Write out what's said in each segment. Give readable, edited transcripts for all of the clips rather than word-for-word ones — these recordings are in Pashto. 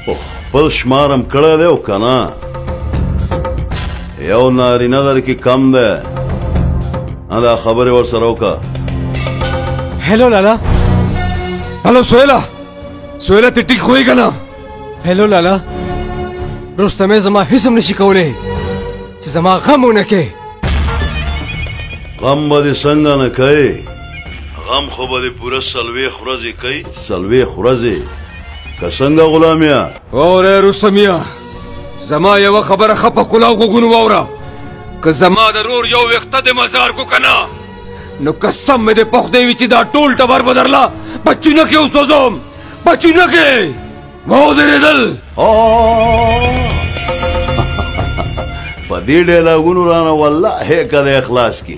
خپل شمارم کړی دی او که نه یو نارینه در کې کم دی دا خبرې ورسره وکړه. هلو لالا. هلو سهیله. سهیله ته ټیک خو یې که نه؟ هلو لالا. رستمې زما هېڅ هم نشي کولی چې زما غم ونه کړې. غم به دې څنګه نه کوي؟ غم خو به دې پوره 40 ورځې کوي. 40 ورځې که څنګه غلامیا؟ واورئ رستمیا، زما یوه خبره ښه په کلاو غوږونو واوره. که زما د رور یو ویښته دې مزار کو که نه نو قسم مې دې په خدای وي چې دا ټول ټبر به درله په چونه کې وسوځوم. په چونه کې ما ودرېدل. په دې ډایلاګونو رانه والله که د اخلاص کې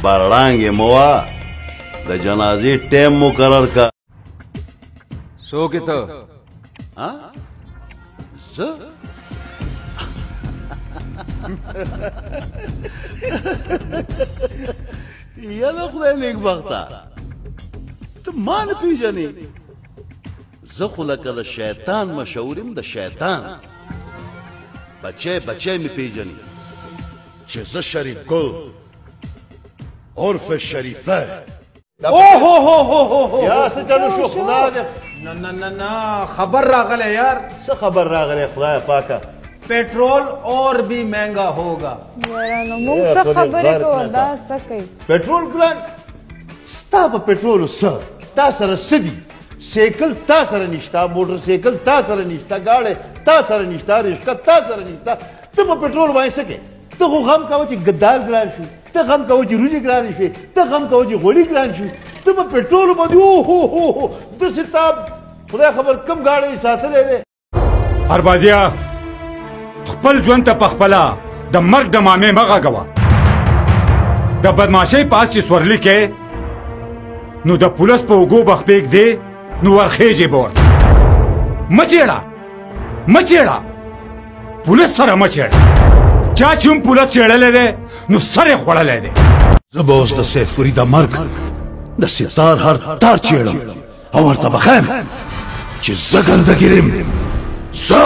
برړانګې مه وه. د جنازې ټیم مقرر که. څوک یې ته؟ زه یاله خدای نیکبخته ته ما نه پېژنې. زه خو لکه د شیطان مشهور یم. د شیطان بچی مې پېژنې چې زه شریف ګل عرف شریفه. یا څه چلو شو خدا دې. نه خبر راغلی یار. څه خبر راغلی خدای پاکه؟ पेट्रोल और भी महंगा होगा. पेट्रोल ګران ستا په पेट्रोल څه تا سره سدي سیکل تا سره نشتا موټر سیکل تا سره نشتا گاڑی تا سره نشتا رشکا تا سره نشتا ته په पेट्रोल وای سکے. ته خو غم کوه چې ګدال ګران شو. ته غم کوه چې روجي ګران شي. ته غم کوه چې غوړي ګران شي. ته په पेट्रोल باندې او د ستاب خدای خبر کم گاڑی ساتلې ده. اربازیا خپل ژوند ته پخپله د مرګ د مامې مه غږوه. د بدماشۍ پاس چې سورلي کې نو د پولس په اوږو به خپېږدې نو ورخېږې به ورته. مه چېړه پولس سره مه چېړه. چا چې هم پولس چېړلی دی نو سر یې خوړلی دی. زه به اوس د سیف فرید د مرګ د ستار هر تار چېړم او ورته به ښیم چې زه ګندګیر یم. زه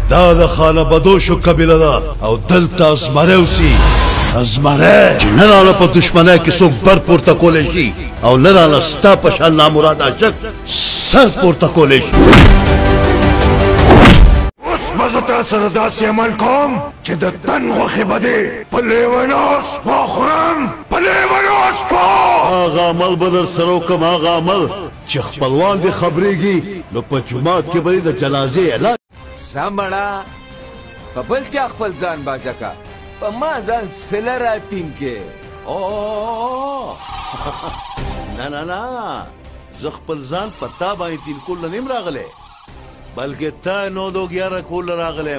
دا د خانه بدوشو قبیله ده او دلته ازمری اوسي. ازمری چې نه رانه په دشمنۍ کې څوک بر پورته کولی شي او نه رانه ستا په شان نامراد عاشق سر پورته کولی شي. اوس به زه تا سره داسې عمل کوم چې د تن غوښې به دې په لیونو سپو خورم. په لیونو سپو هغه عمل به در سره وکړم. هغه عمل چې خپلوان دې خبرېږي نو په جومات کې به د جنازې اعلان. سمړه په بل چا خپل ځان باجه کا په ما ځان سله را ټینګ کې. نه زه خپل ځان په تا باندې تین کول نه یم راغلی بلکې تا 9-11 کول راغلی.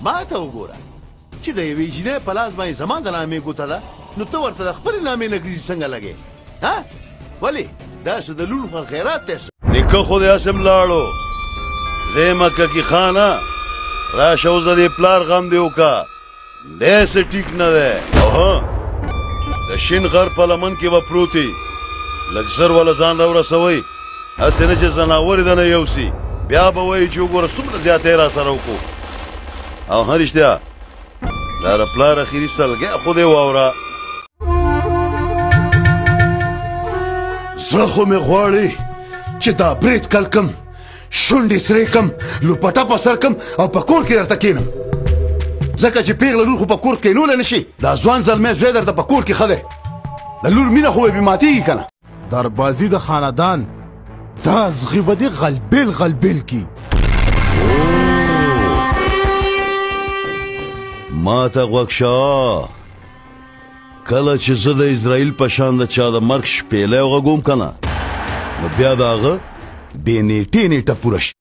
ما ته وګوره چې د یوې جینۍ په لاس باندې زما د نامې ګوته ده نو ته ورته د خپلې نامې نګریزي څنګه لګې؟ ولې داسې د لون خو خیرات دی. نیکه خو دې هسې لاړو دی مکه کې خانه راشه اوس د دې پلار غم دې وکړه. داسې ټیک نه دی. د شین غر په لمن کې به پروتي لږ زر وله ځان راورسوئ. هسې نه چې ځناور یې دنه یوسي بیا به وایي چې وګوره څومره زیاتی را سره وکړو. او ها رښتیا دا د پلار اخري سلګۍ خو دې واوره. زړه خو مې غواړي چې دا برید کلکم شونډې سرې کم لوپټه په سر کم او په کور کې درته کښېنم ځکه چې پیغله لور خو په کور کې کینولی نه شي دا ځوان زلمی زوی درته په کور کې ښه دی د لور مینه خو به بې ماتېږي که نه دربازي د خاندان دا زغی به دې غلبیل غلبیل کی ما ته غوږ شه کله چې زه د اسرائیل په شان د چا د مرګ شپېلی وغږوم که نه نو بیا د هغه بې نیټې نیټه پوره شي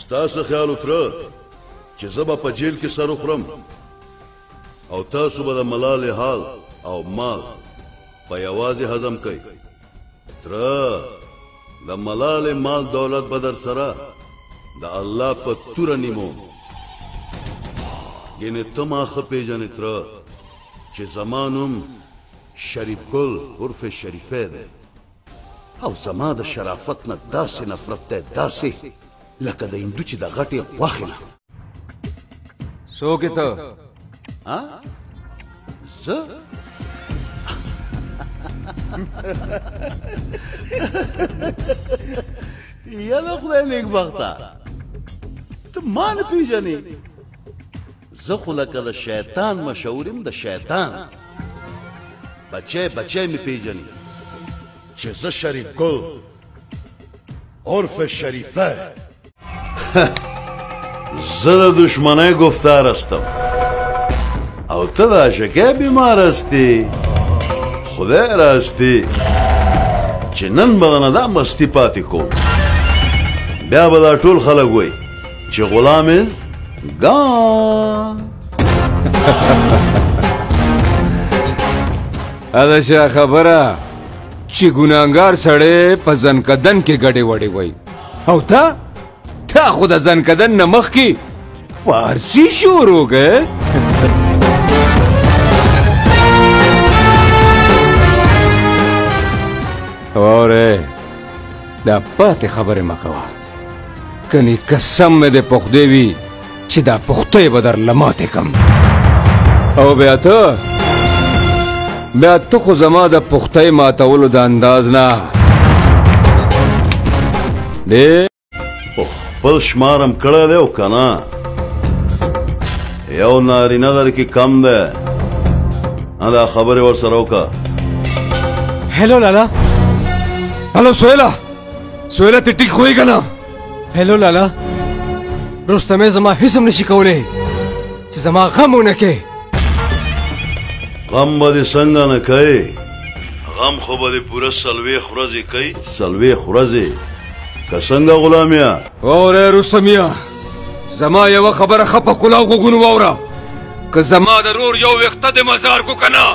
ستاسو خیال وتره چې زه به په جیل کې سر وخورم او تاسو به د ملالې حال او مال په یوازې هضم کوئ تره د ملالې مال دولت به در سره د الله په توره نیموم یعنې ته ما ښه پېژنې تره چې زما نوم شریف ګل عرف شریفی دی او زما د شرافت نه داسې نفرت دی داسې لکه د هندو چې د غټې غوښې نه څوک یې ته زه یاله خدای نیکبخته ته ما نه پېژنې زه خو لکه د شیطان مشهور یم د شیطان بچی بچی مې پېژنې چې زه شریف ګل عرف شریفه زه د دشمنی گفتار هستم او ته د عاشقی بیمار هستی خدای راستی چې نن به نه دا مستی پاتې کوم بیا به دا ټول خلک وایي چې غلام از گان ادا شا خبره چې ګناهګار سړی په زنکدن کې ګډې وډې وایي او تا خو د زنکدن نه مخکې فارسي شروع که واورې دا پاتې خبرې مه کوه کنې قسم مې د پخدی وي چې دا پختی به درله ماتې کم او بیا ته خو زما د پختی ماتولو د انداز نه ډېر خپل شمارم کړی دی او که نه یو نارینه در کې کم دی دا خبرې ورسره وکړه هلو لالا هلو سهیله ته ټیک خو یې که نه هلو لالا رستمې زما هیڅ هم نشي کولی چې زما غم ونه کې غم به دې څنګه نه کوي غم خو به دې پوره 40 ورځې کوي 40 ورځې که څنګه غلامیا واورې رستمیا زما یوه خبره ښه په کلاو غوږونو واوره که زما د رور یو ویښته د مزار کو که نه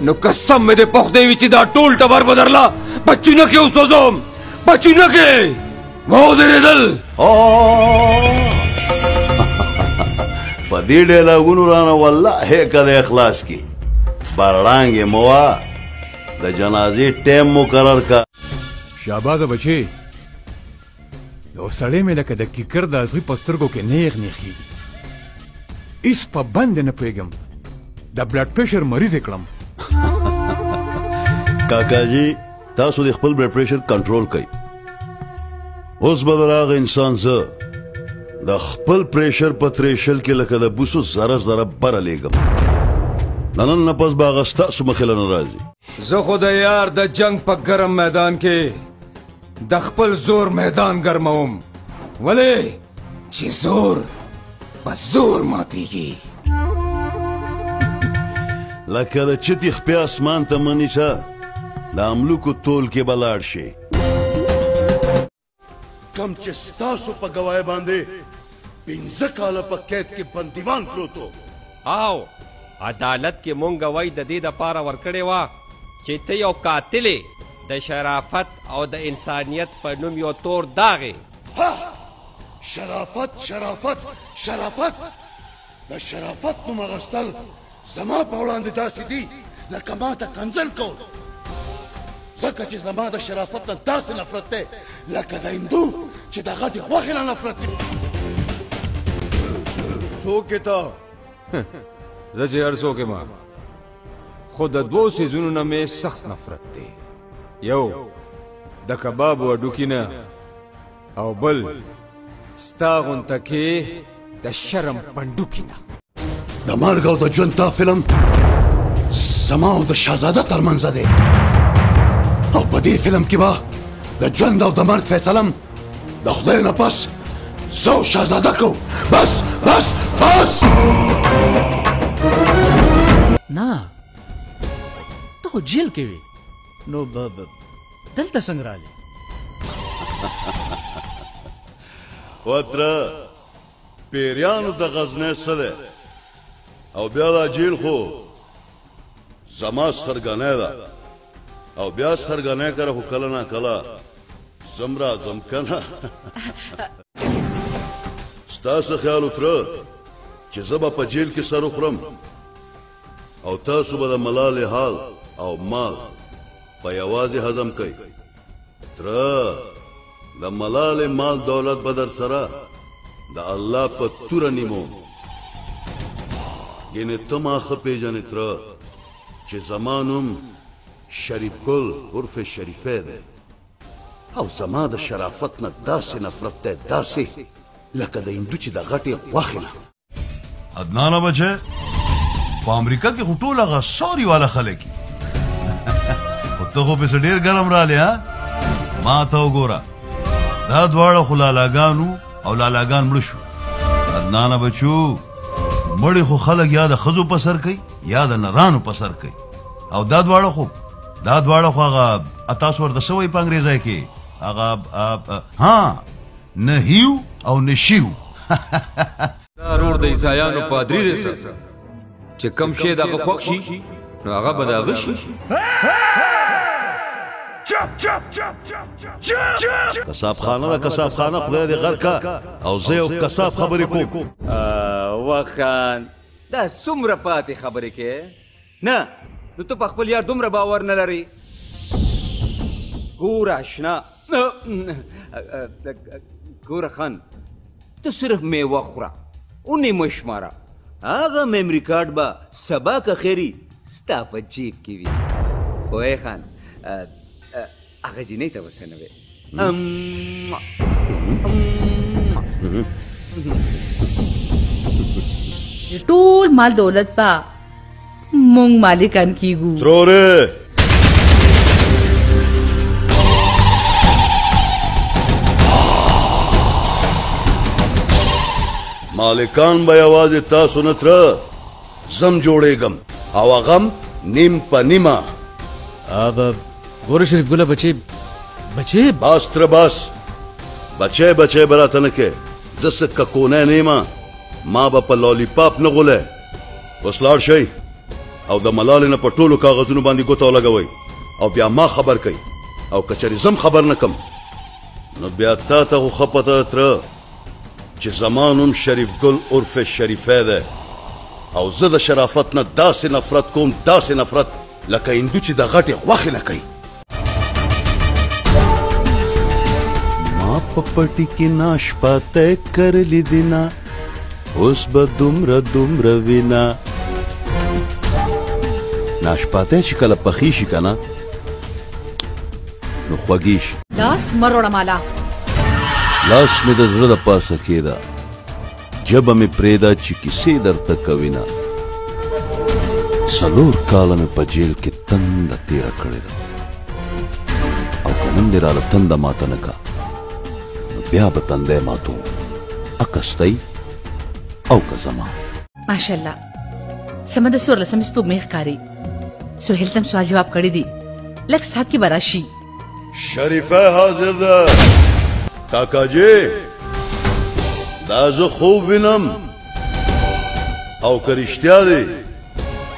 نو قسم مې د پخدی وي چې دا ټول ټبر به درله په چونه کې وسوځوم په چونه کې ودرېدل په دې ډایلاګونو رانه والله که د اخلاص کې برړانګې مه وه د جنازې ټیم مقرر که شاباده بچې یو سړی مې لکه د کیکر د ازغي په سترګو کې نیغ نیغېږي هېڅ په بند نه پوهېږم د بلډ پریشر مریض یې کړم کاکاجي تاسو د خپل بلډ پریشر کنټرول کوئ اوس به د هغه انسان زه د خپل پریشر په تریشل کې لکه د بوسو ذره ذره بره لیږم د نن نه پس به هغه ستاسو مخې له نه راځي زه خو د یار د جنگ په ګرم میدان کې د خپل زور میدان ګرموم ولې چې زور په زور ماتېږي لکه د چتې خپې اسمان ته مه نیسه د املوکو تول کې به لاړ شي کم چې ستاسو په ګواهۍ باندې 15 کاله په قید کې بندیوان پروت و او عدالت کې مونږ وای د دې دپاره ورکړې وه چې ته یو قاتلې د شرافت او د انسانیت په نوم یو تور داغې شرافت شرافت شرافت د شرافت نوم اخیستل زما په وړاندې داسې دي لکه ما ته کنځل کول ځکه چې زما د شرافت نه داسې نفرت دی لکه د هندو چې د غټې غوښې نه نفرت دی څوک یې ته زه چې هر څوک یم خو د دوو څیزونو نه مې سخت نفرت دی یو د کبابو هډوکي نه او بل ستا غونته کې د شرم پنډوکي نه. د مرګ او د ژوند دا فلم زما او د شهزاده ترمنځ دی، او په دې فلم کې به د ژوند او د مرګ فیصله د خدای نه پس زه او شهزاده کوو. بس بس بس. نه ته خو جیل کې وې، نو دلته څنګه راغلې؟ وتره پیریانو د غزنه سره او بیا دا جیل خو زما سرګنه ده، او بیا سرګنه کړه خو کله نه کله زمرا زم کنه. ستاسو خیال وتره چې زه به په جیل کې سر وخورم او تاسو به د ملالې حال او مال په یوازې هضم کوي. تره د ملالې مال دولت به در سره د الله په توره نیمو. یعنې ته ما ښه پېژنې تره چې زما نوم شریف ګل عرف شریفی دی، او زما د شرافت نه داسې نفرت دی، داسې لکه د هندو چې د غټې غوښې نه. عدنانه بچه په امریکا کې خو ټول هغه سوري والا خلک خو ته خو پسې ډېر ګرم رالی ها. ما ته وګوره دا دواړه خو لالاګانو او لالاګان مړه شو. عدنانه بچو مړې خو خلک یا د ښځو په سر کوي یا د نرانو په سر کوي، او دا دواړه خو هغه تاسو ورته څه وایي په انګریزی کې هغه ها نهیو او نشیو. دا رور د عیسایانو پادری دی سر چې کم شی دغه خوښ شي نو هغه به د هغه شي. کساب خانه ده، کساب خانه خدای دې غر کا، او زه یو کساب خبرې کوم. وخان دا څومره پاتې خبرې کې نه، نو ته په خپل یار دومره باور نه لرې. ګوره اشنا، ګوره خان ته صرف میوه خوره، اونې مه شماره، هغه میمري کارډ به سبا که خیري ستا په جیب کې وي. پوهې خان هغه جینۍ ته وسنوې. ټول مال دولت با مونږ مالکان کیږو. تروره مالکان به یوازې تاسو نه تره، زم جوړېږم او هغه نیم په نیمه. ګوره شریف ګله بچې بس تره بس، بچې به راته نه کې. زه څه ککونه نه یم، ما به په لالی پاپ نه غولی. اوس لاړ شئ او د ملالې نه په ټولو کاغذونو باندې ګوته ولګوئ، او بیا ما خبر کوي، او که چېرې زم خبر نه کم نو بیا تا ته خو ښه پته ده تره چې زما نوم شریف ګل عرف شریفی دی، او زه د شرافت نه داسې نفرت کوم، داسې نفرت لکه هندو چې د غټې غوښې نه کوي. ما په پټي کې ناشپاتی کرلې دینه، اوس به دومره وینا. ناشپاتی چې کله پخې شي که نه نو خوږې شي. لاس مه روړه مالا، لاس مې د زړه د پاسه کېده، ژبه مې پرېږده چې کیسې درته کوینه. 4 کاله مې په جیل کې تنده تېره کړې ده، او که نن دې راله تنده ماته نه کا نو بیا به تندی ماتوم، اکستی او که زما. ماشاءالله سمه د 14 سپوږمۍ ښکاري. سهیل تم سوال جواب کړی دی، لږ ساعت کې به راشي. شریفه حاضر ده کاکا جی، دا زه خوب وینم او که رښتیا دی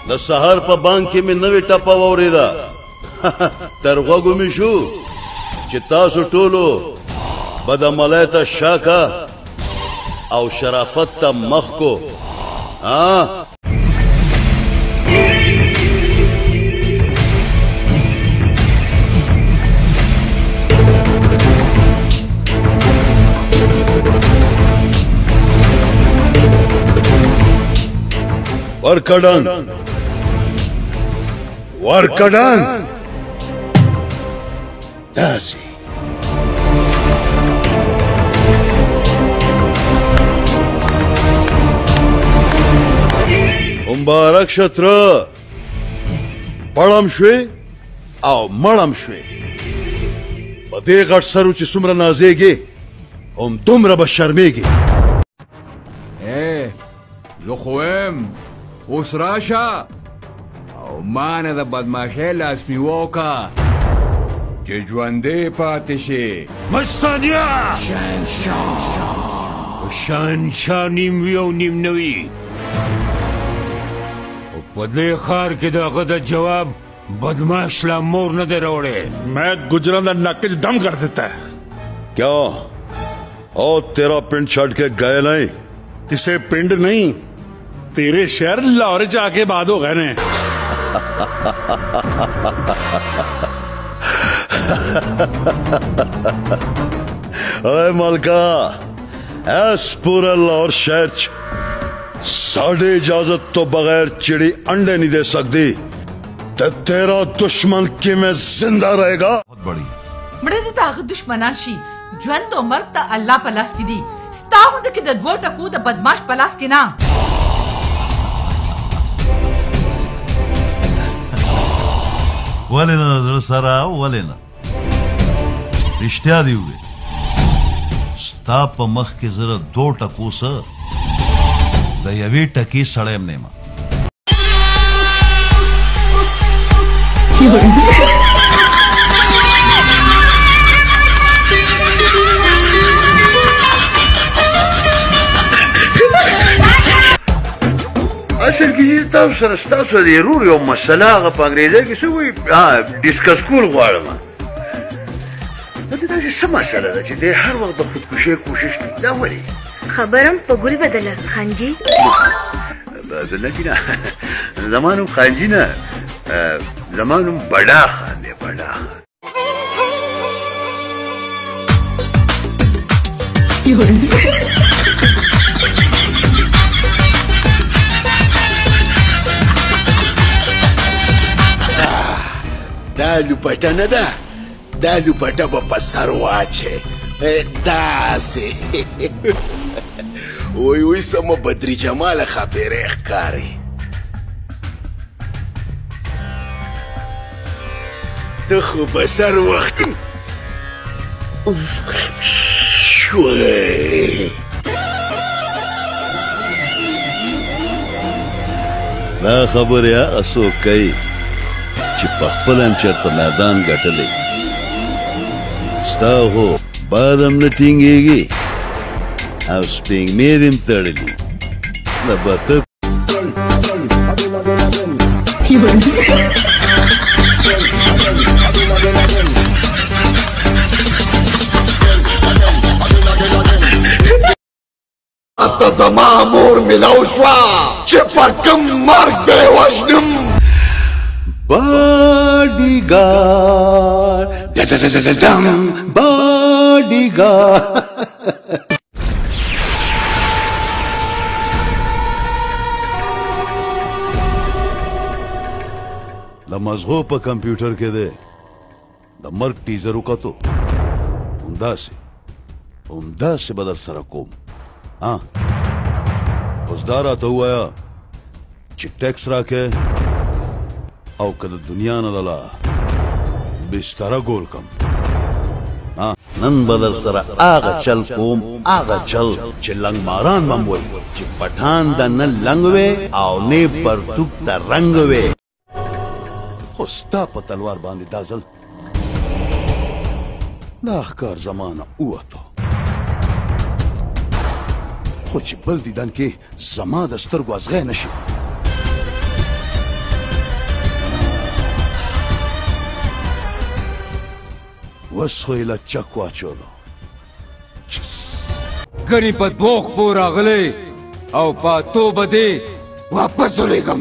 د سهار په بانک کې مې نوې ټپه واورېده. تر غوږو مې شو چې تاسو ټولو به د ملای ته شاکه او شرافت ته مخ کو. ورکډن داسې مبارک شتره پړم شوې او مړم شوې په دې غټ سرو چې څومره نازېږي هم دومره به شرمېږي زه خو یم اوس راشه او ما نه د بدماشۍ لاسنیوه وکړه چې ژوندی پاتې شي مستانیا شهنشاه نیم وي او نیم نه وي او په دې ښار کې د هغه د جواب بدماش لا مور نه دی راوړی मैं गुजरात नकल दम कर देता है क्या और तेरा पिंड छड़ के गए नहीं इसे पिंड नहीं तेरे शहर लाहौर जाके बाद हो गए ने अरे मलका ऐस पूरा लाहौर शहर साढ़े इजाजत तो बगैर चिड़ी अंडे नहीं दे सकती तो तेरा दुश्मन कि में जिंदा रहेगा बहुत बड़ी مړه دې د هغه دشمنان شي ژوند او مرګ ته الله په لاس کې دي ستا غونډه کې د دوو ټکو د بدماش په لاس کې نه ولې نه زړه سره ولې نه رښتیا دی وې ستا په مخ کې زره دو ټکو سه د یوې ټکې سړی م نیمه اصل کې تاسو سره ستاسو د ضرور یو مسله هغه په انګریزي کې څه وایي ډسکس کول غواړم دا څه مسله ده چې دی هر وخت د خودکشۍ کوشش کوي دا ولې خبرم په ګل بدله خانجي بدله چې نه زما نوم خانجي نه زما نوم بډا خان دی بډا خان دا لوپټه نه ده دا لوپټه به په سر واچې داسې وای وای سمه بدري جماله خاپیرې ښکاري ته خو به سر وخت شوی دا خبرې هغه څوک کوي چې په خپل هم چېرته میدان ګټلی ستا خو باد هم نه ټینګېږي او سپېږمې دې هم تړلي د بته اته زما مور ملاو شوه چې په کوم مرګ به یې وژنم Bodyguard, da-da-da-da-dum, bodyguard. د مزغو په کمپیوټر کې دی د مرګ ټیزر وکتو همداسې به در سره کوم اوس دا راته ووایه چې ټیکس راکې او که د دنیا نه لاله بستره ګول کم نن به در سره هغه چل کوم هغه چل چې لنګ ماران به م وایي چې پټان د نه لنګ وې او نه پرتوب ته رنګ وې خو ستا په تلوار باندې دا ځل دا ښکار زمانه ووتو خو چې بل دیدن کې زما د سترګو ازغی نه شي اوس خو یې له چک واچولو ګنې په دوه خپو راغلی او په اتو به دې واپس ولېږم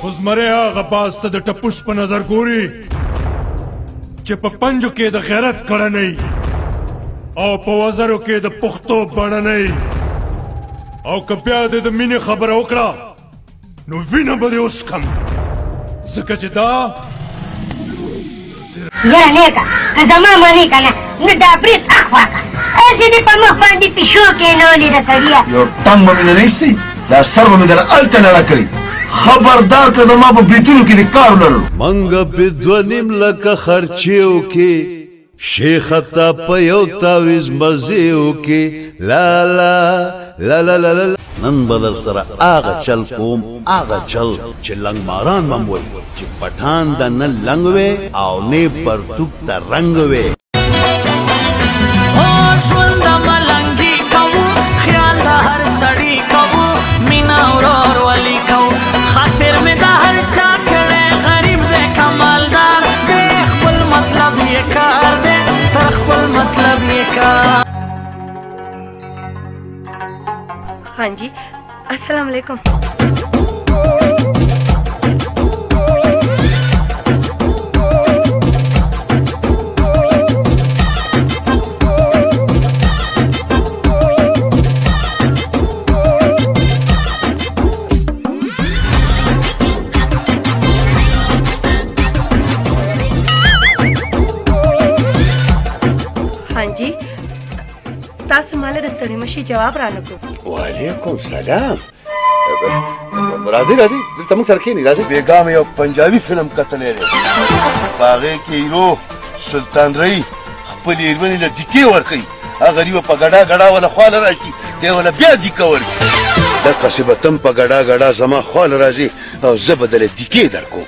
خو زمری هغه باز ته د ټپوس په نظر ګوري چې په پنجو کې د غیرت کړنۍ او په وزرو کې د پښتو بڼنۍ او که بیا دې د مینې خبره وکړه نو وینه به دې وڅښم ځکه چې دا یاره نیکه که زما منې که نه نو دا برید اخوا که هسې دې په مخ باندې پیشو کېنولې ده سړیه یو ټنګ به مې نه ایستی دا سر به مې در هلته نړه کړي خبردار که زما په بریتونو کې دې کار ولرلو منګه په دوه نیم لکه خرچیو کې شیخ تا په یو تاویز مزیو کې لا لا لا لا لا لا نن بدر سره آغا چل کوم آغا چل چې لنګ ماران مموي چې پټان د نه لنګ وې او نه پرتوک ته رنگ وې हाँ जी अस्सलाम वालेकुम हाँ जी تاسو مال د ستړي مشي جواب را نکو وعلیکم سلام راځي دلته موږ سره کښېني راځي بېګا مې یو پنجابي فلم کتلی دی په هغې کې هیرو سلطان رئي خپلې هیروینې له دیکې ورکوي هغه غریبه په ګډا ګډا وله خواله راشي دی وله بیا دیکه ورکړي دقسې به ته هم په ګډا ګډا زما خواله راځې او زه به دله دیکې درکوم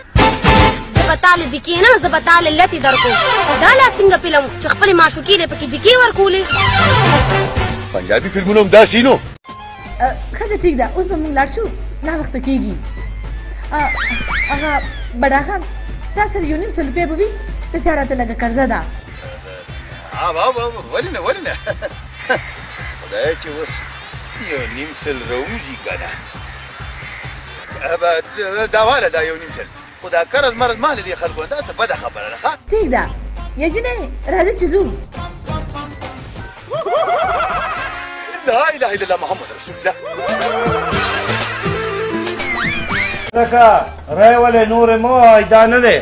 زه به تاله دیکې نه زه به تاله لتې درکوم دا لا څنګه فلم چې خپلې معشوقې دی پکې دیکې ورکولې پنجابي فلمونه هم داسې نو ښځه ټیک ده اوس به موږ لاړ شو ناوخته کېږي هغه بډا خان تا سره 1.5 سل روپۍ به وي ته چا راته لږه قرضه ده ولې نه ولې نه خدای چې اوس 1.5 سل راوځي که نه دا واله دا 1.5 سل خو دا قرض مرض مال دې خلکو دا څه بده خبره ده ښه ټیک ده یا جینۍ راځه چې ځو لا اله الا الله محمد رسول الله لکه رای ولې نورې مو وایي دا نه دی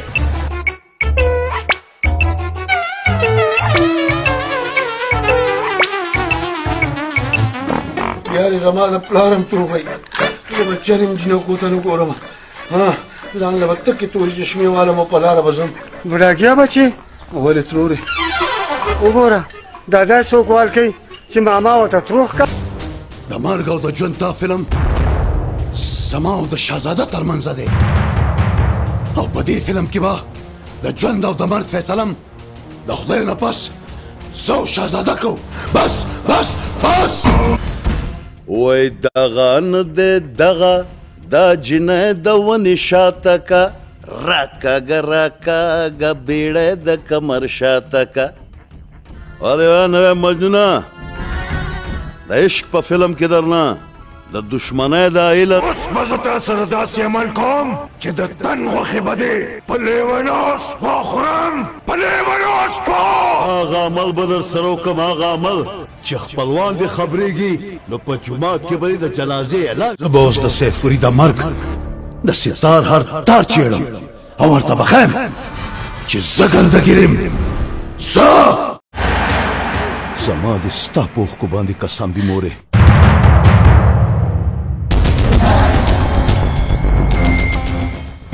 یارې زما د پلار هم توغی زه به چېرې هم جینکو ته نه ګورم ځان له به تکې تورې چشمې والم او په لاره به ځم بوډاګیا بچې ولې ترورې وګوره دا داسې څوک وال کوي چې ماما ورته تروح کا د مرګ او د ژوند دا فلم زما او د شهزاده ترمنځ دی او په دې فلم کې به د ژوند او د مرګ فیصله د خدای نه پس زه او شهزاده کوو بس بس بس وای دغه نه دی دغه دا جنۍ د ونې شاته که راکاږه راکاږه بیړی د کمر شاته که ولې نوی مجنونه د عشق په فلم کې درنه د دشمنۍ د علت اوس به زه تا سره داسې عمل کوم چې د تن غوښې به دې په لیونو سپو خورم په لیونو سپو هغه عمل به در سره وکړم هغه عمل چې خپلوان دې خبرېږي نو په جومات کې به د جنازې اعلان زه به اوس د سیف فرید مرګ د ستار هر تار چیړم او ورته به ښیم چې زه ګندګیرم زه زما د ستا په اوښکو باندې قسم وي مورې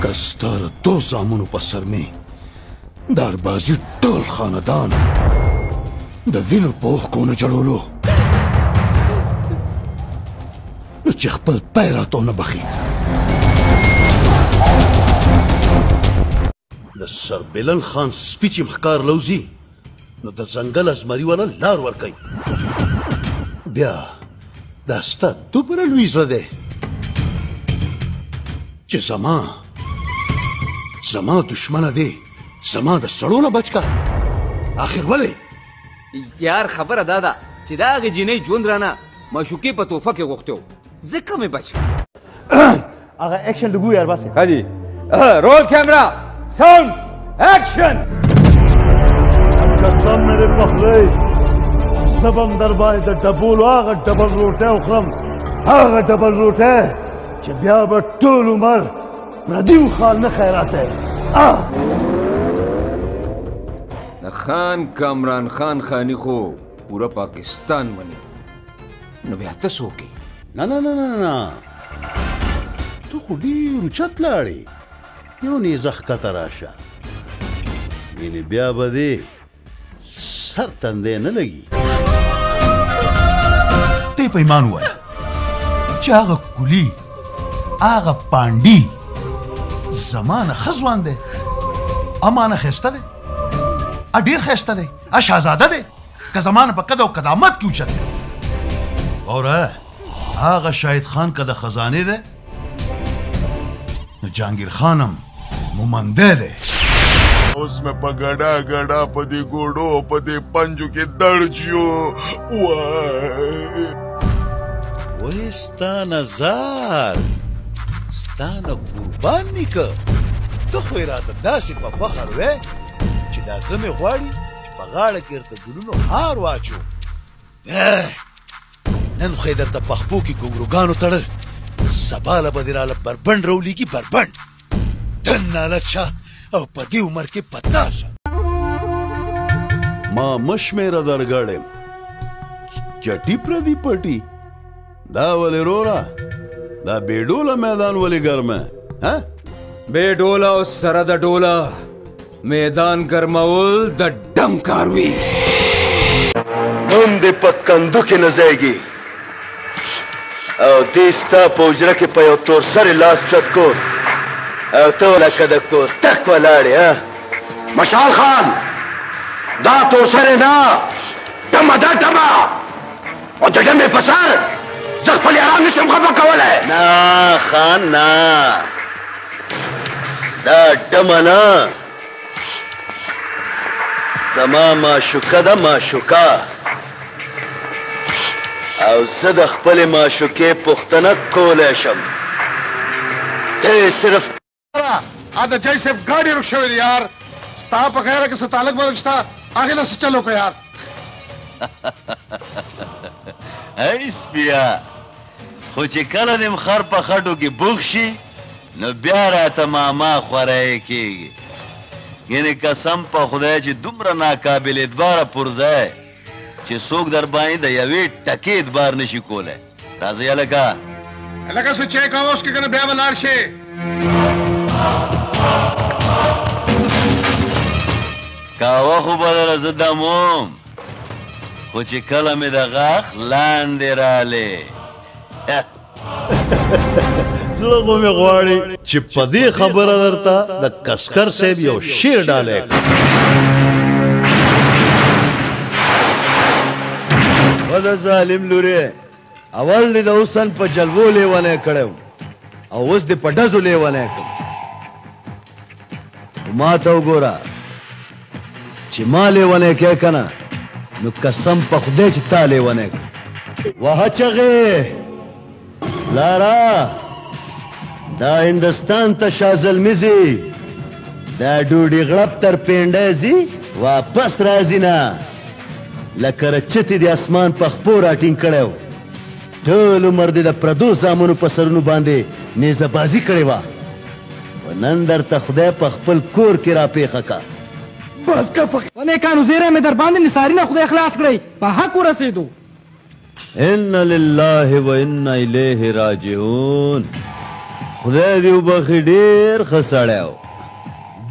که ستا د دو زامنو په سر مې د اربازي ټول خاندان د وینو په اوښکو ونه جړولو نو چې خپل پی راته ونه بخي د سربلن خان سپي چې مښکار لوزي نو د ځنګل ازمري وله لار ورکوي بیا دا ستا دومره لوی زړه دی چې زما دشمنه دی زما د سړو نه بچ کا آخر ولې یار خبره دا ده چې دا هغې جینۍ ژوند رانه معشوقې په تحفه کې غوښتې و ځکه مې بچ هغه اکشن لګو یار بس ښه دي رول کیمرا ساوند اکشن قسم مې د پخلی زه به هم در باندې د ډبولو هغه ډبل روټۍ وخورم هغه ډبل روټۍ چې بیا به ټول عمر پردي وخال نه خیراتی د خان کامران خان خاني خو پوره پاکستان مني نو بیا ته څوک نه نه نه نه نه ته خو ډېر اوچت لاړې یو نیزه ښکته راشه ګینې بیا به دې سر تندی نه لګي ته په ایمان ووایه چې هغه کلي هغه پانډي زما نه ښه ځوان دی اما نه ښایسته دی ډېر ښایسته دی شهزاده دی که زما نه په قد او قدامت کې اوچت دی اوره هغه شاهد خان که د خزانې دی نو جهانګیر خان هم مومنده دی اوس مې په ګډا ګډا په دې ګوډو په دې پنجو کې درد شو وای ستا نظر ستا نه قربان نیکه ته خو یې راته داسې په فخر وې چې دا څه مې غواړي چې په غاړه کې درته ګلونو هار واچو نن خو یې درته پخپو کې ګونګروګانو تړل سبا له به دې راله بربنډ راولیږي بربنډ دن نالت شه او په دې عمر کې پتا شه ما مه شمېره درګړې چټي پردي پټي دا ولې روره دا بې ډوله میدان ولې ګرمه بې ډوله او سره د ډوله میدان ګرمول د ډم کار وي نوم دې په کندو کې نه ځایږي او دې ستا په حجره کې په یو تور سرې لاس چت کو او ته لکه د کوتک ولاړې مشال خان دا تور سرې نه ډمه دا ډمه او د ډمې په سر زه خپل یاران نشم خفه کولی نه خان نه دا ډمه نه زما معشوقه ده معشوقه او زه د خپلې معشوقې پوښتنه کولی شم ته صرف د جای صاحب ګاډي رک شوی دی یار ستا په خیره کې څه تعلق بلک شته هغې له څه چل وکړه یار ای سپیا خو چې کله دې خر په خټو کې بوخ شي نو بیا راته ماما خوری کېږي یعنې قسم په خدای چې دومره ناقابل اعتباره پرځی چې څوک در باندې د یوې ټکې اعتبار نشي کولی راځئ هلکه هلکه څه چای کوه اوس کې که نه بیا به لاړ شې کاوه خو به دله زه دموم خو چې کله مې د غاښ لاندې رالې زړه خو مې غواړي چې په دې خبره درته د کسکر صاحب یو شعر ډالی کړم و د ظالم لورې اول دې د حسن په جلبو لیونی کړی او اوس دې په ډزو لیونی کړم ما ته وګوره چې ما لیونی کې که نه نو قسم په خدای چې تا لیونی کړم وهه چغې لارا دا هندستان ته شازلمي ځي دا ډوډۍ غړپ تر پینډی ځي واپس راځي نه لکه رچتې د اسمان په خپو راټینګ کړی و ټول عمر دې د پردو زامنو په سرونو باندې نیزه بازي کړې وه و نن درته خدای په خپل کور کې راپېښه که بس که و نیکانو زیری مې در باندې نثاري نه خدای خلاص کړئ په حق ورسېدو ان لله و انا الیه راجعون خدای دې وبخي ډېر ښه سړی و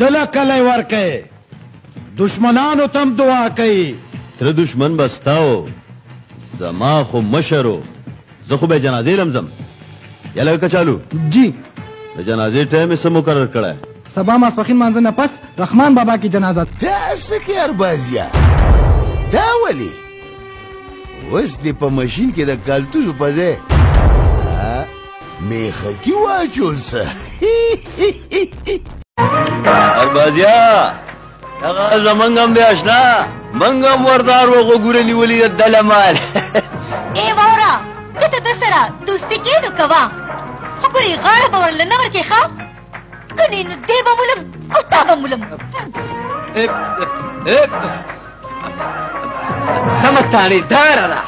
دله کلی ورکئ دشمنانو ته هم دعا کوي تره دشمن به ستا و زما خو مشر و زه خو به یې جنازې لم ځم یا لکه کچالو جی د جنازې ټایم یې څه مقرر کړی سبا ماسپښین مانځه نه پس رحمان بابا کی جنازه دا څه کې اربازیه دا ولې اوس دې په ماشین کې د کالتوسو په ځای میخکي واچول څه اربازیه هغه زمونږ هم دی اشنا موږ هم وردار و غوږونه نیولي د دلمال ای واوره که ته ده سره دوستي کې نو کوه خو ګورې غاړه به ورله نه ورکې ښه کنې نو دی به مولم او تا به مولم سمه تانېداره ده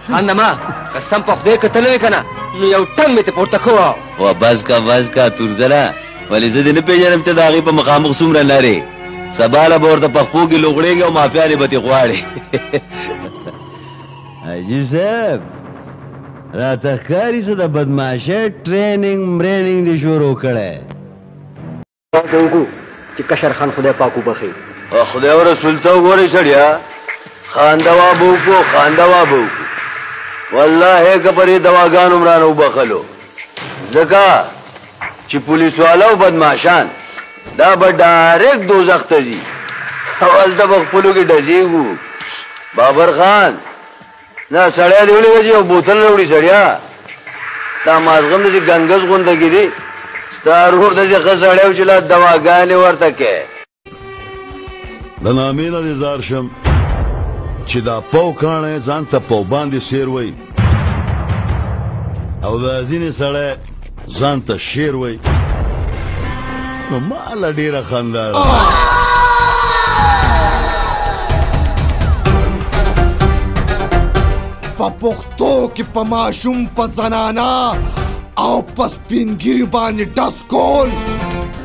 خاندما قسم په خدای که ته نه وې که نه نو یو ټنګ مې ته پورته کوه و بس که تورزله ولې زه دې نه پېژنم چې د هغې په مخامخ څومره لرې سبا له به ورته پخپو کې لوغړېږي او مافیانې به ترې غواړې حاجي صاحب راته ښکاري څه د بدماشۍ ټریننګ مریننګ دې شروع کړی وکړو چې کشر خان خدای پاک وبخي خدای او رسول ته وګورئ سړیا خاندوا به وکړو خاندوا به وکړو والله که پرې دواګانو مرانه وبخلو ځکه چې پولیس والا او بدماشان دا به ډایرکټ دوزخ ته ځي او هلته به خپلو کې ډزېږو بابر خان نه سړی دې ولېږه چې یو بوتل راوړي سړیا دا مازغم داسې ګنګس غونده کې دي ستا ورور داسې ښه سړی و چې لا دواګانې ورته کې د نامې نه دې زار شم چې دا پو کاڼی ځان ته پو باندې سیر وی او دا ځینې سړی ځان ته شیر وی نو ماله ډېره خندا ده په پښتو کې په ماشوم په زنانا او په سپینګیري باندې ډس کول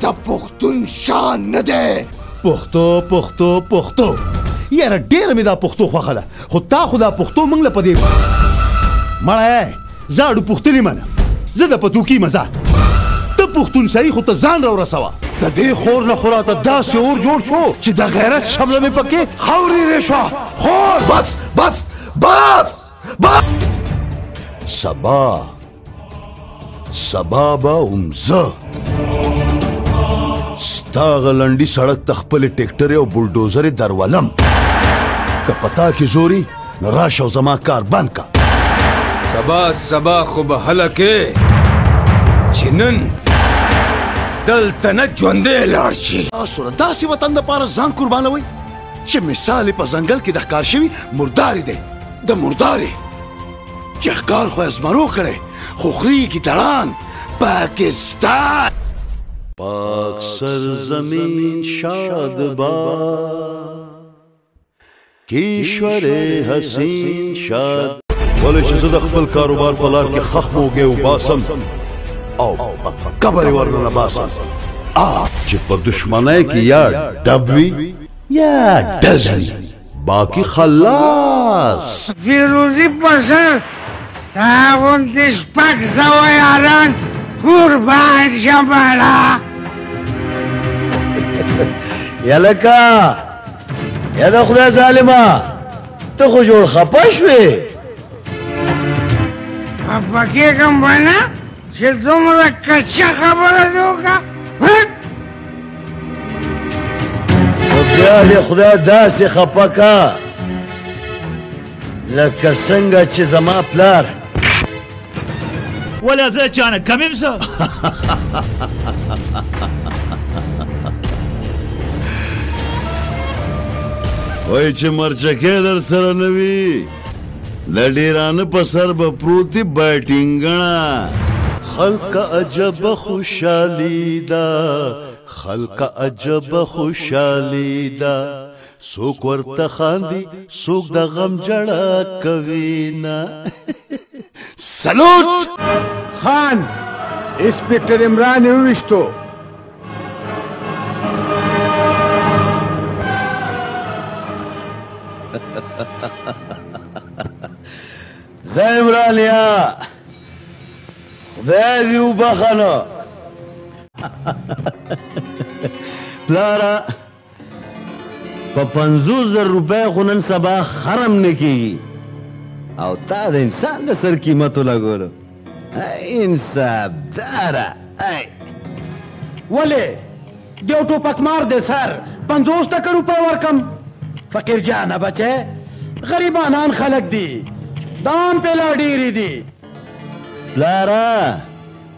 د پښتون شان نه دی پښتو پښتو پښتو یاره ډېره مې دا پښتو خوښه ده خو تا خو دا پښتو موږ له په دې مړی زاړو پوښتنې منه زه د پتوکي مزه ته پښتون صحیح خو ته ځان راورسوه د دې خور نه خو راته داسې اور جوړ شو چې د غیرت شمله مې پکې خاورې شوه خور بس بس بس بس سبا به زه ستا غلنډي سړک ته خپلې ټیکټرې او بلډوزرې درولم که پتا کې زوري نو راشه او زما کار بند کا سبا خو به هله کې چې نن دلته نه ژوندی لاړ شي تاسو را داسې وطن دپاره ځان قربانوئ چې مثال یې په ځنګل کې د ښکار شوي مردارې دی د مردارې چې ښکار خو یې زمرو کړی خو خوري کې تړان پاکستان پاک سرزمین شاد باد کیشور حسین شاد ولې چې زه د خپل کاروبار په لار کې خخ موږی وباسم او قبر یې ورننه باسم چې په دشمنۍ کې یا ډب وي یا ډز وي باقي خلاص فیروزي په سر ستا غوندې شپږ سوه یاران قربان شمه یا لکه یا د خدای ظالمه ته خو جوړ خپه شوې خپه کېږم به نه چې دومره کچه خبره دې وکړه خو بیا دې خدای داسې خپه که لکه څنګه چې زما پلار ولې زه چانه کم یم زه وای چې مرچکې در سره نه وي د ډیرانه په سر به پروت وي بیټینګڼه خلق عجب خوشحالي ده خلق عجب خوشحالي ده څوک ورته خاندي څوک د غم جړه کوي نه سلوٹ خان انسپکټر عمران وویشتو زه عمران یا خدای دې وبخه نو پلاره په 50,000 روپۍ خو نن سبا خرم نه کېږي او تا د انسان د سر قیمت ولګولو انصاف داره ولې دیو ټوپک مار دی سر 50 ټکه روپۍ ورکم فقیر جانه بچه غریبانان خلک دي دام په لا ډېرې دي پلاره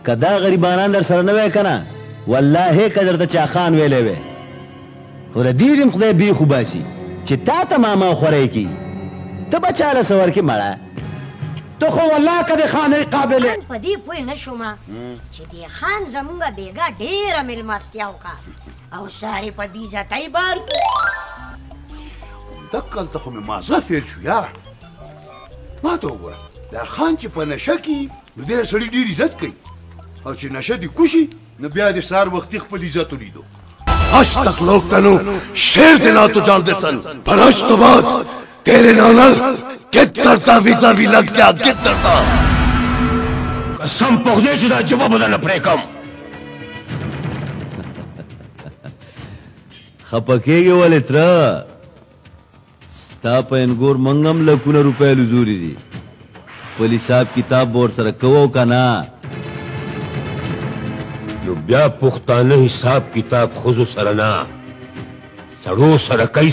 که دا غریبانان در سره نه وی که نه والله که درته چا خان ویلی وی خو د دې دې خدای بیخ وباسي چې تا ته ماما خوری کي ته به چاله څه ورکې مړه ته خو والله که د خانۍ قابل خان په دې پوه نه شومه چې دې خان زمونږ بیګا ډېره مېلمستیا وکړه او ساري په دې عزتۍ بار دقلته خو مې مازغه فیل شو یاره ما ته وګوره دا خان چې په نشه کې نو دې سړي ډېر عزت کوي او چې نشه دې کوشي نو بیا دې سهار وختي خپل عزت ولیدو آج تک لوگ تنو شیر دینا تو جانتے سن پر آج تو بعد تیرے نانل گت کرتا ویزا وی لگ گیا گت کرتا قسم په خدای چې دا جبه به درله پرېږدم. خپه کېږې ولې تره؟ ستا په انګور موږ هم لکونه روپۍ لزوري دي. خپل حساب کتاب به ورسره کوو که نه؟ نو بیا پښتانه حساب کتاب ښځو سره نه سړو سره کوي.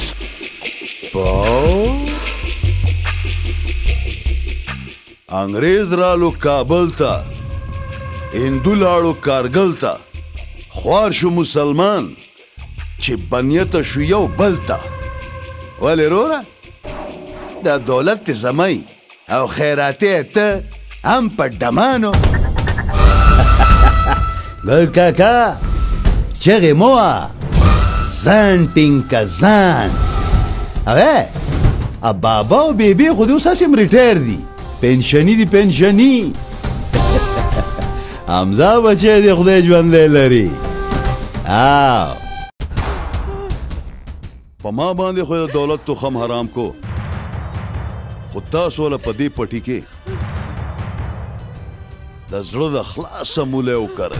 انګریز رالو کابل ته، هندو لاړو کارګل ته، خوار شو مسلمان چې بنیته شو یو بل ته. ولې وروره دا دولت ته زمی او خیراتې ته هم په ډمانو. ګل کاکا چغې مه وه، ځان ټینګ که ځان. اوې بابا او بیبي خو د اوس هسې ریټایر دي، پنشني دي پنشني. حمزه بچی دی خدای ژوندی لري. په ما باندې خو د دولت تخم حرام کو، خو تاسو له په دې پټي کې د زړه د خلاصه مولی وکړئ.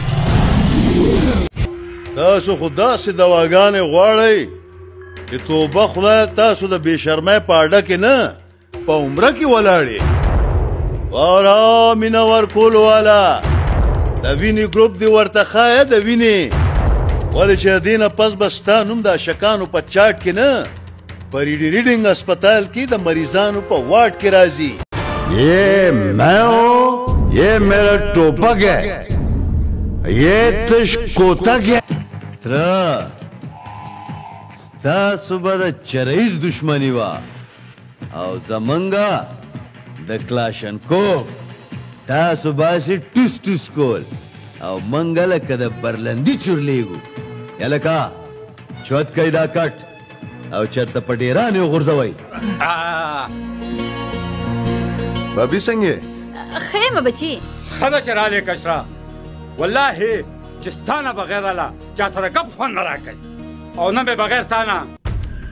تاسو خو داسې دواګانې غواړئ چې توبه خدای تاسو د بې شرمۍ په اډه کې نه په عمره کې ولاړې. واوره مینه ورکول والا د وینې ګروپ دې ورته ښایه د وینې، ولې چې د دې نه پس به ستا نوم د اشکانو په چاټ کې نه په ریډینګ اسپتال کې د مریضانو په واټ کې راځي. یہ میں ہوں، یہ میرا ٹوپک ہے، یہ تش کوتک ہے. تره ستاسو به د چرایز دشمني وه او زمونږه د کلاشنکوف. تاسو باسې ټوس ټوس کول او منګه لکه د برلندي چورلیږو. یا لکه چوت کوي دا کټ او چېرته په ډیران یې وغورځوئ. بابي څنګه ښه یم بچي. ښه ده چې رالې کشره، والله چې ستا نه بغیر راله چا سره ګپ خوند نه راکوي او نه مې بغیر تا نه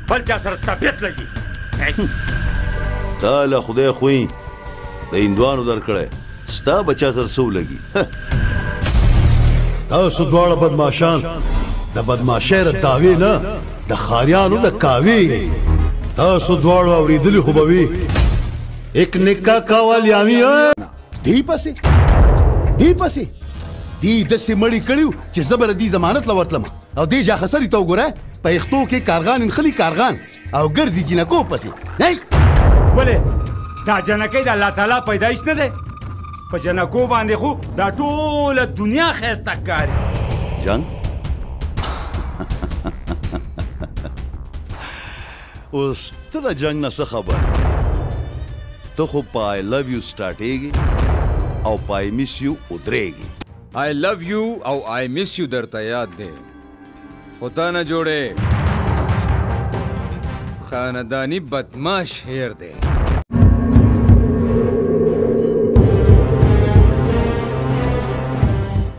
بل چا سره طبیعت لګي. تا له خدای خوی د هندوانو درکړی، ستا بچا سره څه ولګي؟ تاسو دواړه بدماشان د بدماشۍ د دعوې نه د خاریانو د کاوې. تاسو دواړو اورېدلي خو به وي ایک نکاح کول یامي دی پسې دی داسې مړی کړي چې زه به د دې ضمانت له ورتلم او دې جاخسري ته وګوره په یختو کې کارغان انخلي کارغان او ګرځي جنکو پسې. نه ولې دا جنکۍ د الله تعالی پیدایش نه دی؟ په جنکو باندې خو دا ټوله دنیا ښایسته ښکاري. جان اوس ته د جنګ نه څه خبر؟ ته خو په آی لو یو سټارټېږي او په آی مس یو ودرېږي. آی لو یو او آی مس یو درته یاد دی، خو تا نه جوړې خانداني بدماش هیر دی.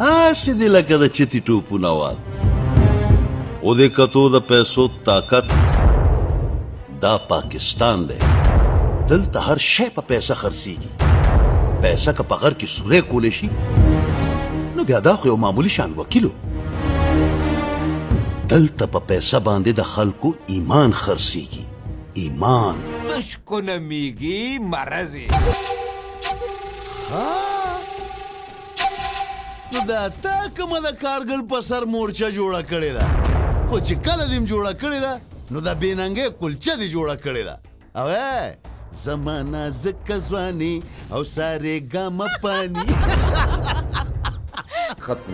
هسې دې لکه د چتي ټوپونه وال او د کتو د پیسو طاقت. دا پاکستان دی، دلته هر شی په پیسه خرڅېږي. پیسه که په غر کې سوری کولی شي نو بیا دا خو یو معمولي شان وکیلو. دلته په پیسه باندې د خلکو ایمان خرڅېږي. ایمان تشکو نمیږي مرضې. نو دا تا کومه د کارګل په سر مورچه جوړه کړې ده، خو چې کله دې جوړه کړې ده نو د بېننګۍ کلچه دې جوړه کړې ده. اوې زما نازکه ځواني او سارې ګامه پانی. ختم.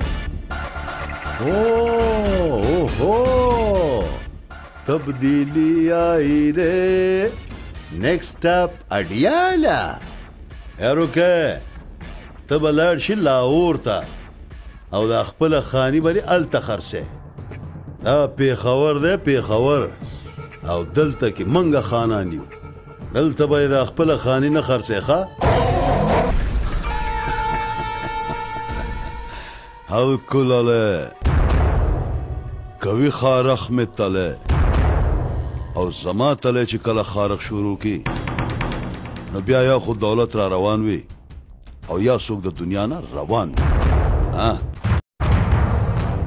تبدیلی آئی رے نیکسٹ اپ اڈیالا. یاروکه ته به لاړ شي لاهور ته او د خپله خاني به دې هلته خرڅې. دا پېښور دی پېښور او دلته کې منګه خانان یو. دلته به یې د خپله خاني نه خرڅې ښه. هلکو لاله کوي خارخ مې تله او زما تله چې کله خارخ شروع کی نو بیا یا خو دولت را روان وي او یا څوک د دنیا نه روان دی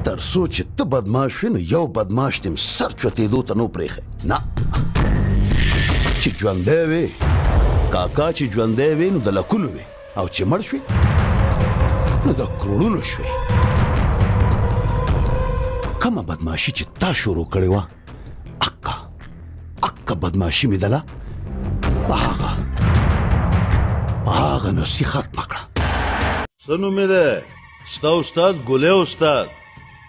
تر څو چې ته بدماش وې نو یو بدماش دې سر چوتېدو ته نو پرېښی نه چې ژوندی وې کاکا چې ژوندی وې نو د لکونو وې او چې مړ شوې نو د کروړونو شوې کومه بدماشي چې تا شروع کړې وه اکا بدماشي مې دله په هغه نسي ختمه کړه څه نوم یې دی ستا استاد ګلې استاد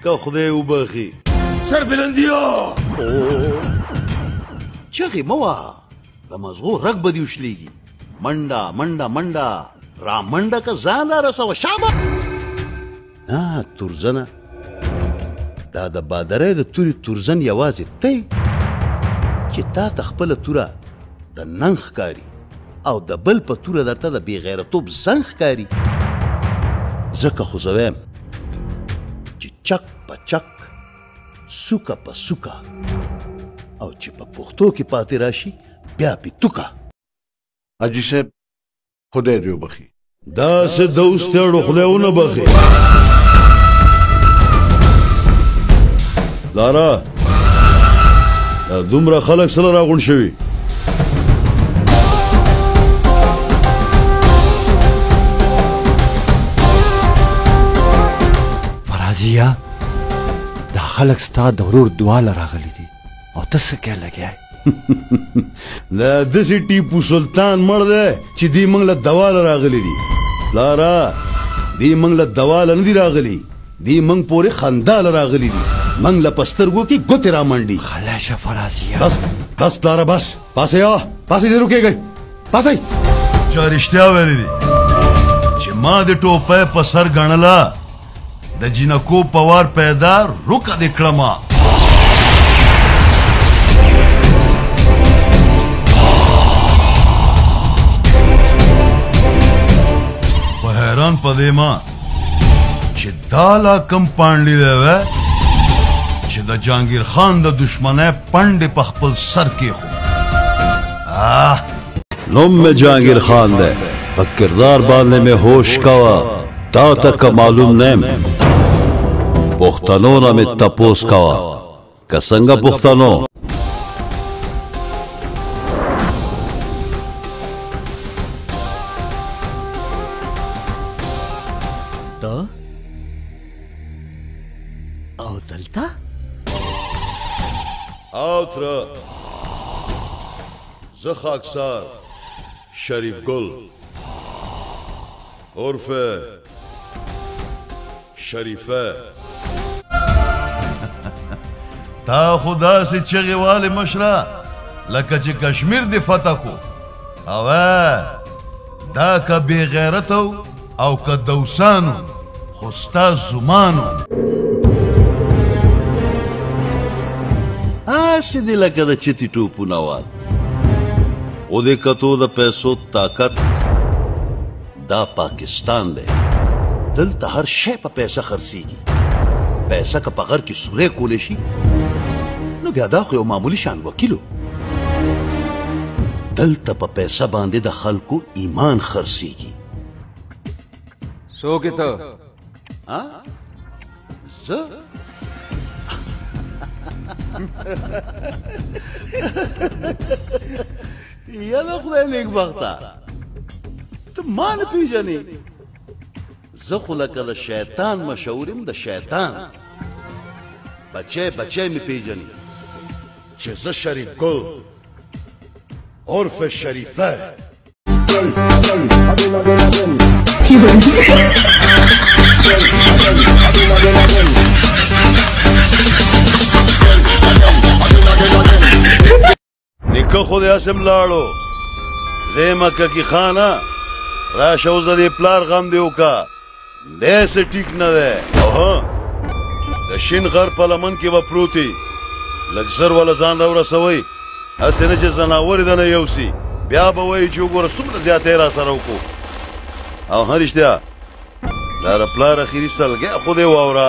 که خدای وبخي سربلندیا چغې مه وه د مزغو رګ به دې وشلېږي منډه منډه منډه را منډه که ځان را رسوه شابه تورزنه دا د بادرۍ د تورې تورزن یوازې تی چې تا ته خپله توره د ننګ ښکاري او د بل په توره درته د بې غیرتوب زنګ ښکاري ځکه خو زه وایم چې چک په چک سوکه په سوکه او چې په پښتو کې پاتې راشي بیا پې توکه حاجي صاحب خدای دې وبخي داسې دوست تړو خدای ونه بخي لارا دا دومره خلک سره راغونډ شوي فرازیه دا خلک ستا د ورور دعا له راغلي دي او ته څه کې لګیا دا داسې ټیپو سلطان مړ دی چې دوی موږ له دوا له راغلي دي لارا دوی موږ له دوا له نه دي راغلي دوی موږ پورې خندا له راغلي دي موږ له په سترګو کې ګوتې را منډي خلاشه فرازیه بس پلاره بس پاسئ پاسئ دې روکېږئ پاسئ چا رښتیا ویلي دي چې ما د ټوپۍ په سر ګڼله د جینکو په وار پیدا روکه دې کړمه خو حیران په دې ما چې دا لا کم پانډي دی وی چې د جهانګیر خان د دشمنۍ پنډې په خپل سر کېښود نوم مې جهانګیر خان دی په کردار باندې مې هوش کوه تا ته که معلوم نیم پښتنو نه مې تپوس کوه که څنګه پښتنو ته او دلته او تره زه خاکسار شریف ګل عرف شریفه تا خو داسې چغې والې مشره لکه چې کشمیر دې فتح کو اوه دا که بې غیرته او که دوسانو خو ستا زمانو هسې دې لکه د چتې ټوپونه وال خو دې کتو د پیسو طاقت دا پاکستان دی دلته هر شی په پیسه خرڅېږي پیسه که په غر کې سوری کولی شي نو بیا دا خو یو معمولي شان وکیلو دلته په پیسه باندې د خلکو ایمان خرڅېږي څوک یې ته زه یاده خدای نیکبخته ته ما نه پېژنې زه خو لکه د شیطان مشهور یم د شیطان بچی بچی مې پېژنې چې زه شریف ګل عرف شریفه نیکه خو دې هسې لاړو دی مکه کې خانه راشه اوس د دې پلار غم دې وکړه دی څه ټیک نه دی د شین غر په لمن کې به پروتي لږ زر وله ځان راورسوئ هسې نه چې ځناور یې دنه یوسي بیا به وایي چې وګوره څومره زیاتی را سره وکړو او ها رښتیا دا د پلار اخري سلګۍ خو دې واوره